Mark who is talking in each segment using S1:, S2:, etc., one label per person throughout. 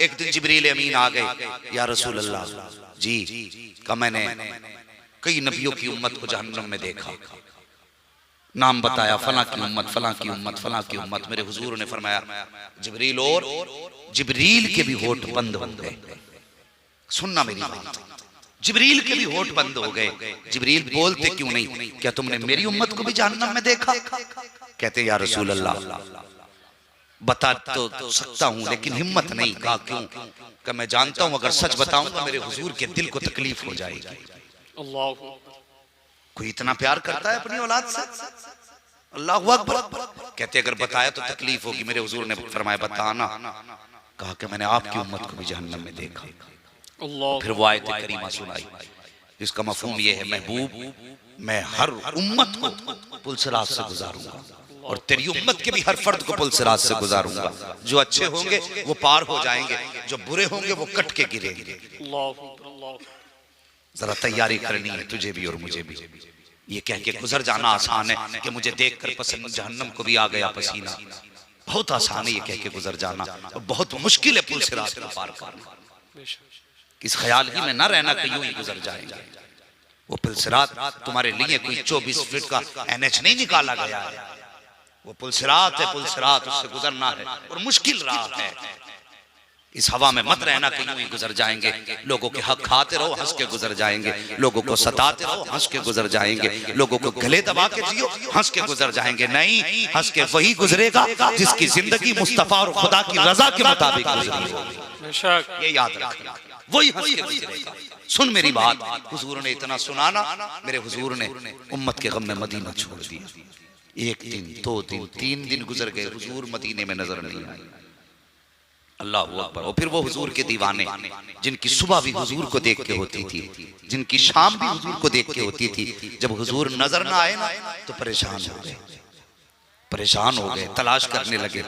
S1: एक दिन जिब्रील अमीन आ गए, या रसूल अल्लाह जी का मैंने कई नबियों की उम्मत को जहन्नम में देखा, नाम बताया, फला की उम्मत, फला की उम्मत, फला की उम्मत। मेरे हुजूर ने फरमाया जिब्रील, और जिब्रील के भी होठ बंद हो गए। सुनना मेरी बात, जिब्रील के भी होठ बंद हो गए। जिब्रील बोलते क्यों नहीं, क्या तुमने मेरी उम्मत को भी जहन्नम में देखा? कहते या रसूल अल्लाह बता तो सकता हूं लेकिन हिम्मत नहीं। कहा क्यों? कि मैं जानता हूं अगर सच बताऊंगा मेरे हुजूर के दिल को तकलीफ हो जाएगी। अल्लाह, कोई इतना प्यार करता है अपनी औलाद से? अल्लाहु अकबर। कहते अगर बताया तो तकलीफ होगी। मेरे हुजूर ने फरमाया बताना। कहा कि मैंने आपकी उम्मत को भी जहन्नम में देखा। फिर वो आयत करीमा सुनाई, इसका मफहूम ये है महबूब मैं हर उम्मत को पुलसिरात से गुजारूंगा और तेरी उम्मत के भी हर फर्द को पुलसिरात से गुजारूंगा। जो अच्छे होंगे वो पार हो जाएंगे, जो बुरे होंगे वो कट के गिरेंगे। जरा तैयारी करनी है तुझे भी और मुझे भी। ये कह के गुजर जाना आसान है कि मुझे देखकर पसंद जहन्नम को भी आ गया पसीना, बहुत आसान है ये कह के गुजर जाना, और बहुत मुश्किल है पुलसिरात को पार करना। इस ख्याल ही में ना रहना कि यूं ही गुजर जाएंगे। वो पुलसिरात तुम्हारे लिए कोई 24 फीट का NH नहीं निकाला गया है। वो पुलसिरात है, पुलसिरात, उससे गुजरना है और मुश्किल राह है। इस हवा में मत रहना कि यूं ही गुजर जाएंगे। लोगों के हक खाते रहो, हंस के गुजर जाएंगे। लोगों को सताते रहो, हंस के गुजर जाएंगे। लोगों को गले दबा के जियो, हंस के गुजर जाएंगे। नहीं, हंस के वही गुजरेगा जिसकी जिंदगी मुस्तफा और खुदा की रजा के मुताबिक गुजरी होगी। ये याद रखना, वही हंस के गुजरेगा। सुन मेरी बात, हुजूर ने इतना सुनाना, मेरे हुजूर ने उम्मत के गम में मदीना छोड़ दिया। 1 दिन 2 दिन 3 दिन गुजर गए, हुजूर मदीने में नजर नहीं आए। अल्लाह अकबर। और फिर वो हुजूर के दीवाने, जिनकी सुबह भी हुजूर को देख के होती थी, जिनकी शाम भी हुजूर को देख के होती थी, जब हुजूर नजर ना आए ना तो परेशान हो गए, परेशान हो गए, तलाश करने लगे।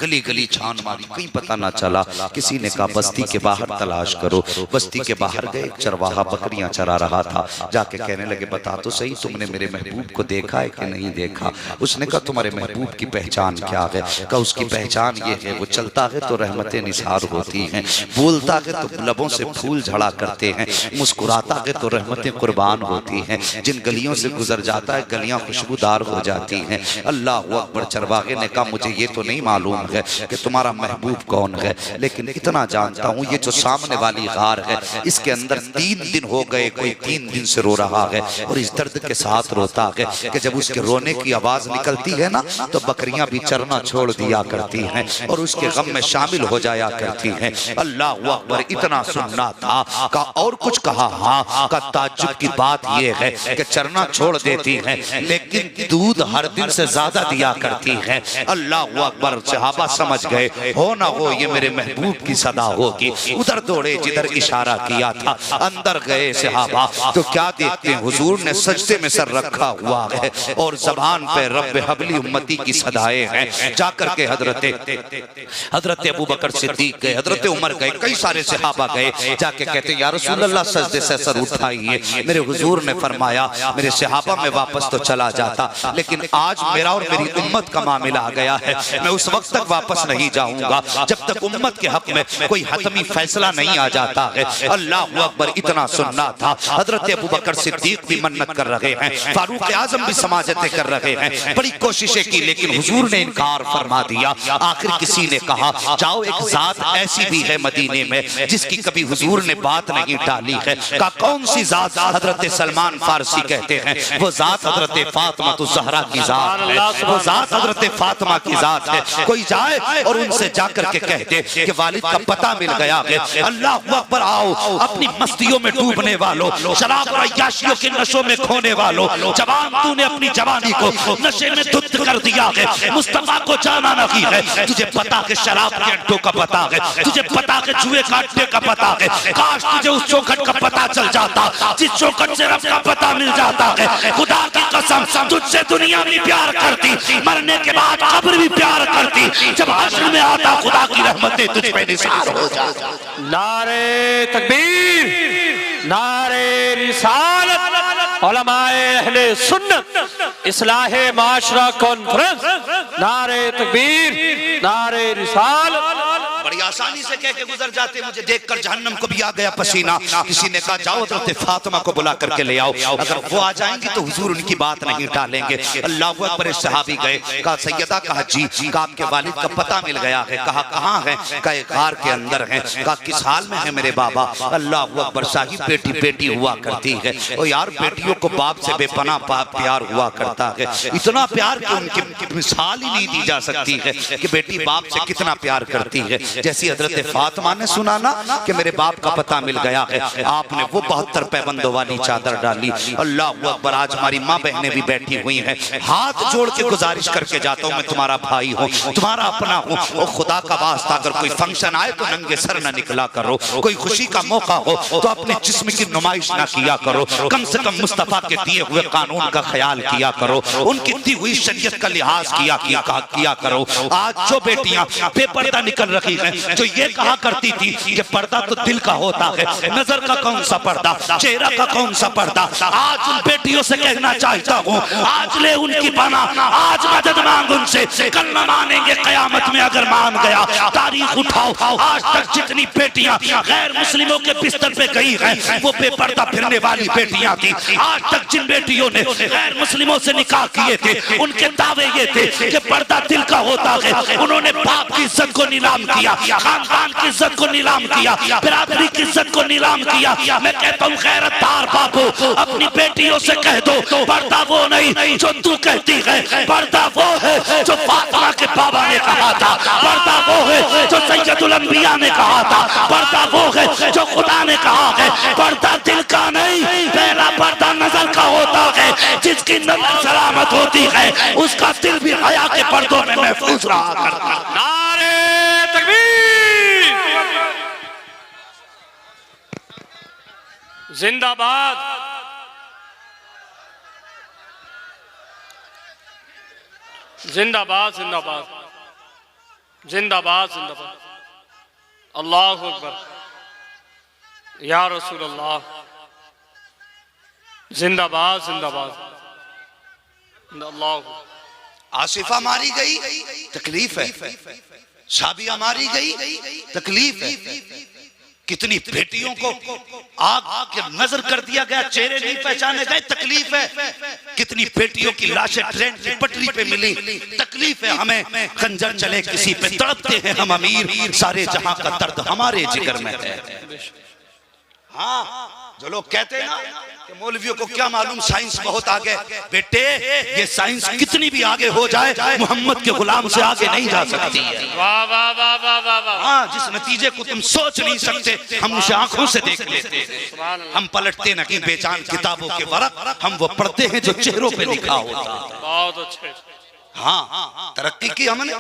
S1: गली गली छान मारी, कहीं पता ना चला। किसी ने कहा बस्ती के बाहर तलाश करो। बस्ती के बाहर गए, एक चरवाहा बकरियां चरा रहा था। जाके कहने लगे बता तो सही तुमने मेरे महबूब को देखा है कि नहीं देखा? उसने कहा तुम्हारे महबूब की पहचान क्या है? कहा उसकी पहचान ये है, वो चलता है तो रहमतें निसार होती हैं, बोलता है तो लबों से फूल झड़ा करते हैं, मुस्कुराता है तो रहमतें कुर्बान होती हैं। जिन गलियों से गुजर जाता है गलियां खुशबूदार हो जाती हैं। अल्लाह अकबर। चरवाहे ने कहा मुझे ये तो नहीं मालूम है कि तुम्हारा महबूब कौन है, लेकिन इतना जानता हूँ ये जो सामने वाली गार है इसके अंदर 3 दिन हो गए कोई 3 दिन से रो रहा है और इस दर्द के साथ रोता है कि जब उसके रोने की आवाज निकलती है ना तो बकरियां भी चरना छोड़ दिया करती हैं और उसके गम में शामिल हो जाया करती हैं। अल्लाह अकबर। इतना सुनना था का और कुछ कहा? हाँ का ताज्जुब की बात यह है कि चरना छोड़ देती हैं लेकिन दूध हर दिन से ज्यादा दिया करती है। अल्लाह अकबर। सहाबा समझ गए हो ना हो ये मेरे महबूब की सदा होगी। उधर दौड़े जिधर इशारा किया था, अंदर गए सहाबा तो क्या देखते हैं हुजूर ने सजदे में सर रखा हुआ है और ज़बान पे रब्बे हबली उम्मती की सदाएं हैं। जाकर के हजरत अबू बकर सिद्दीक गए, हजरत उमर गए, कई सारे सहाबा गए। जाके कहते या रसूल अल्लाह सजदे से सर उठाइए। मेरे हुजूर ने फरमाया मेरे सहाबा में वापस तो चला जाता लेकिन आज मेरा और मेरी उम्मत का मामला आ गया है, मैं उस वक्त तक वापस नहीं जाऊंगा जब तक उम्मत के हक में कोई हतमी फैसला नहीं आ जाता है। अल्लाह अकबर। इतना सुनना था। हजरत अबू बकर सिद्दीक भी मन्नत कर रहे हैं, फारूक आजम भी समाजतें कर रहे हैं, बड़ी कोशिशें की लेकिन हुजूर ने इनकार फरमा दिया। आखिर किसी ने कहा जाओ एक जात ऐसी भी है मदीने में जिसकी कभी हुजूर ने बात नहीं टाली है। का कौन सी जात? हजरत सलमान फारसी कहते हैं वो जात हजरत फातिमा ज़हरा की जात है, वो जात हजरत फातिमा की जात है। कोई जाए और उनसे जाकर के कहते कि वालिद का पता मिल गया है। अल्लाह अकबर। आओ अपनी मस्तियों में डूबने वालों, शराब और अय्याशियों के नशों में खोने वालों, जवान तूने अपनी जवानी को नशे में धुत कर दिया है, मुस्तफा को जाना नहीं है। तुझे पता है शराब के अड्डों का पता है, तुझे पता है जुए काटने का पता है। काश तुझे उस चौखट का पता चल जाता जिस चौखट से रब का पता मिल जाता है। खुदा की कसम तुझसे दुनिया भी प्यार करती, मरने के बाद कब्र भी प्यार करती, जब हश्र में आता खुदा की रहमतें तुझ पे निसार हो जाती।
S2: नारे तकबीर, नारे रिसालत, उलमाए अहले सुन्नत, इस्लाहे माशरा कॉन्फ्रेंस, नारे तकबीर, नारे रिसालत।
S1: बड़ी आसानी से कह के गुजर जाते, मुझे देखकर जहन्नम को भी आ गया पसीना। किसी ने कहा जाओ हज़रत फातिमा को बुला करके ले आओ, अगर वो आ जाएंगी तो हुजूर उनकी बात नहीं टालेंगे। अल्लाह अकबर। सहाबी गए, कहा सैयदा, कहा जी, कहा आपके वालिद का पता मिल गया है। कहा कहाँ है? कहा गार के अंदर है। कहा किस हाल में है मेरे बाबा? अल्लाह अकबर। साहिब बेटी बेटी हुआ करती है, और यार बेटियों को बाप से बेपनाह प्यार हुआ करता है, इतना प्यार कि उनकी मिसाल ही नहीं दी जा सकती है कि बेटी बाप से कितना प्यार करती है। जैसी हजरत फातिमा ने सुना ना कि मेरे बाप का पता मिल गया है, आपने वो 72 पैबंदों वाली चादर डाली। अल्लाह अकबर। आज हमारी माँ बहनें भी बैठी हुई हैं, हाथ जोड़ के गुजारिश करके जाता हूँ, मैं तुम्हारा भाई हूँ, तुम्हारा अपना हूँ, और खुदा का वास्ता अगर कोई फंक्शन आए तो नंगे सर न निकला करो, कोई खुशी का मौका हो तो अपने जिस्म की नुमाइश ना किया करो, कम से कम मुस्तफा के दिए हुए कानून का ख्याल किया करो, उनकी दी हुई शरीयत का लिहाज किया करो। आज जो बेटियां बेपर्दा निकल रही हैं, जो ये कहा करती थी कि पर्दा तो दिल का होता है, नजर का कौन सा पर्दा, चेहरा का कौन सा पर्दा, आज उन बेटियों से कहना चाहता हूँ, आज ले उनकी बना, आज मदद मांग उनसे, कल न मानेंगे कयामत में अगर मान गया। तारीख उठाओ, आज तक जितनी बेटियां गैर मुस्लिमों के बिस्तर पे गई हैं वो बेपर्दा फिरने वाली बेटियां थी। आज तक जिन बेटियों ने गैर मुस्लिमों से निकाह किए थे उनके दावे ये थे कि पर्दा दिल का होता है, उन्होंने बाप की इज्जत को नीलाम किया, खानदान की इज्जत को नीलाम किया, बिरादरी की इज्जत को नीलाम किया। मैं कहता हूँ गैरतदार बापू, अपनी बेटियों से कह दो पर्दा वो नहीं जो तू कहती है, पर्दा वो है जो फातिमा के बाबा ने कहा था, पर्दा वो है जो सैयदुल अंबिया ने कहा था, पर्दा वो है जो खुदा ने कहा है। पर्दा दिल का नहीं, पहला पर्दा नजर का होता है, जिसकी नजर सलामत होती है उसका दिल भी हया के पर्दों में महफूज रहा करता है।
S2: नारे तकबीर, जिंदाबाद, जिंदाबाद, जिंदाबाद, जिंदाबाद, जिंदाबाद। अल्लाहु अकबर, या रसूल अल्लाह, जिंदाबाद, जिंदाबाद। अल्लाह।
S1: आसिफा मारी गई, तकलीफ है, साबिया मारी गई, तकलीफ है, कितनी बेटियों को आग के नजर कर दिया गया, चेहरे नहीं पहचाने गए, तकलीफ है, कितनी बेटियों की लाशें ट्रेन की पटरी पे मिली, तकलीफ है हमें, खंजर चले किसी पे तड़पते हैं हम अमीर, सारे जहां का दर्द हमारे जिगर में है। हाँ, जो लोग कहते हैं ना कि मौलवियों को क्या मालूम साइंस बहुत आगे, बेटे ये साइंस कितनी भी आगे हो जाए मोहम्मद के गुलाम से आगे नहीं जा सकती है।
S2: वाह वाह वाह वाह वाह वाह।
S1: हाँ, जिस नतीजे को तुम सोच नहीं सकते हम उसे आंखों से देख लेते हैं। हम पलटते नहीं बेजान किताबों के वरक, हम वो पढ़ते हैं जो चेहरों पे लिखा होता है।
S2: बहुत अच्छे।
S1: हाँ, तरक्की की हमने।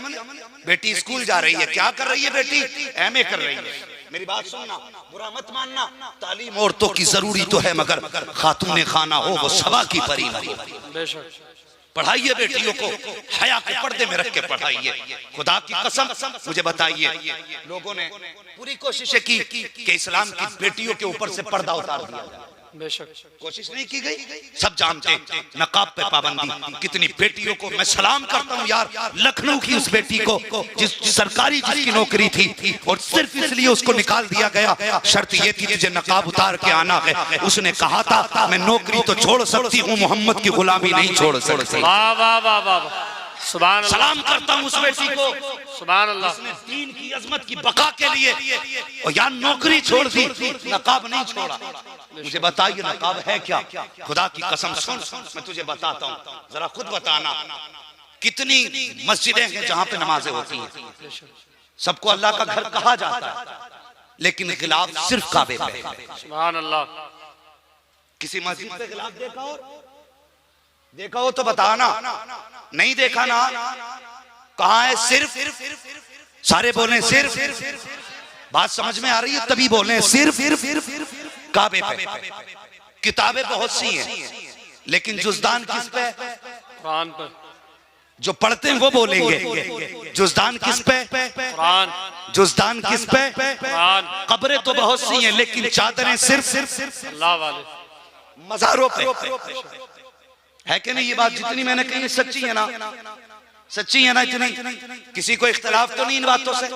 S1: बेटी स्कूल जा रही है, क्या कर रही है बेटी? एमए कर रही है। मेरी बात सुनना, बुरा मत मानना, तालीम औरतों की जरूरी तो है, मगर खातूने खाना हो वो सवा की परी नहीं।
S2: बेशक
S1: पढ़ाइए बेटियों को, हया के पर्दे में रख के पढ़ाइए। खुदा की कसम मुझे बताइए, लोगों ने पूरी कोशिशें की कि इस्लाम की बेटियों के ऊपर से पर्दा उतार दिया जाए।
S2: बेशक
S1: कोशिश नहीं की गई। सब जानते नकाब पे पाबंदी, कितनी बेटियों को मैं सलाम करता हूँ यार, लखनऊ की उस बेटी को जिस सरकारी जिसकी नौकरी थी और सिर्फ इसलिए उसको निकाल दिया गया, शर्त ये थी तुझे नकाब उतार के आना है। उसने कहा था मैं नौकरी तो छोड़ सकती हूँ, मोहम्मद की गुलामी नहीं छोड़ सकती।
S2: वाह वाह वाह वाह, सुभान अल्लाह।
S1: सलाम करता हूँ उस बेटी को,
S2: सुभान अल्लाह,
S1: जिसने दीन की अजमत की बका के लिए और यार नौकरी छोड़ दी, नकाब नहीं छोड़ा। मुझे बताइए नकाब है क्या? खुदा की कसम सुन, मैं तुझे बताता हूँ, जरा खुद बताना कितनी मस्जिदें हैं जहां पे नमाजें होती हैं, सबको अल्लाह का घर कहा जाता है, लेकिन गिलाफ सिर्फ काबे पे है।
S2: सुभान अल्लाह।
S1: किसी मस्जिद पे गिलाफ देखा हो तो बताना, नहीं देखा ना, कहाँ है? सिर्फ, सारे बोले सिर्फ, बात समझ में आ रही है तभी बोले सिर्फ काबे पे। किताबें बहुत सी हैं, लेकिन जुज़दान किस पे?
S2: कुरान पे।
S1: जो पढ़ते हैं वो बोलेंगे जुज़दान किस पे?
S2: कुरान।
S1: जुज़दान किस पे?
S2: कुरान।
S1: कब्रें तो बहुत सी हैं, लेकिन चादरें सिर्फ
S2: अल्लाह वाले
S1: मज़ारों पे है कि नहीं? ये बात जितनी मैंने कही सच्ची है ना, सच्ची है ना इतनी? किसी को इख्तलाफ तो नहीं इन बातों से?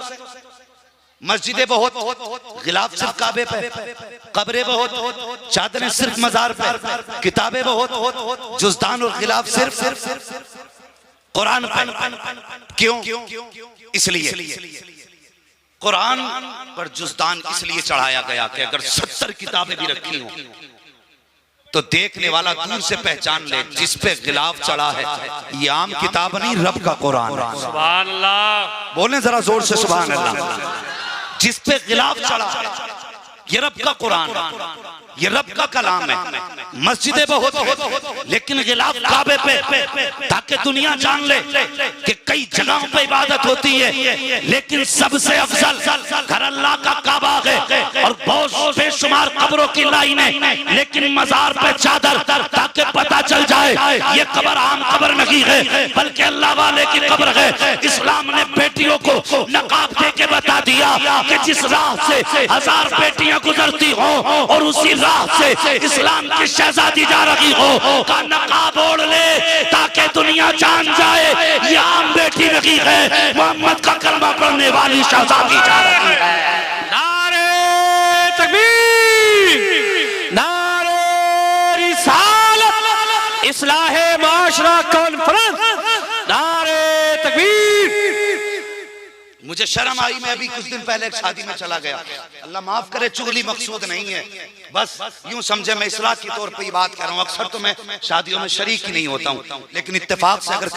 S1: मस्जिदें बहुत, गिलाफ सिर्फ काबे पे, कब्रें बहुत, चादरें सिर्फ मजार पे, किताबें बहुत, जुज़दान और गिलाफ सिर्फ कुरान पे। क्यों? इसलिए कुरान पर जुज़दान इसलिए चढ़ाया गया कि अगर 70 किताबें भी रखी हों तो देखने वाला दूर से पहचान ले जिस पे गिलाफ चढ़ा है ये आम किताब नहीं, रब का कुरान है।
S2: सुभान अल्लाह।
S1: बोलें जरा जोर से सुभान अल्लाह। जिस पे गिलाफ चढ़ा है ये रब का कुरान है, ये रब का कलाम है। मस्जिदें बहुत लेकिन गिलाफ काबे पे, ताकि दुनिया जान ले कि कई जगहों पे इबादत होती है लेकिन सबसे अफजल घर अल्लाह का काबा है। और बहुत बेशुमार कब्रों की लाइनें, लेकिन मजार पे चादर, ताकि पता चल जाए ये कब्र आम कब्र नहीं है बल्कि अल्लाह वाले की कब्र है। इस्लाम ने बेटियों को नकाब दे के बता दिया कि जिस राह से 1000 बेटियां गुजरती हो और उसी राह से इस्लाम की शहजादी जा रही हो का नकाब ओढ़ ले ताकि दुनिया जान जाए ये आम बेटी नहीं है, मोहम्मद का कलमा पढ़ने वाली शहजादी जा रही है।
S2: नारे तकबीर, नारे रिसालत, इस्लाहे माशरा कॉन्फ्रेंस, नारे तकबीर।
S1: मुझे शर्म आई, मैं अभी कुछ दिन पहले एक शादी में चला गया। अल्लाह माफ करे, चुगली मकसूद नहीं है, बस यूं समझे मैं इस्लाह के तौर पे ये बात कर रहा हूँ। अक्सर तो मैं शादियों में शरीक ही नहीं होता हूँ, लेकिन इत्तेफाक से अगर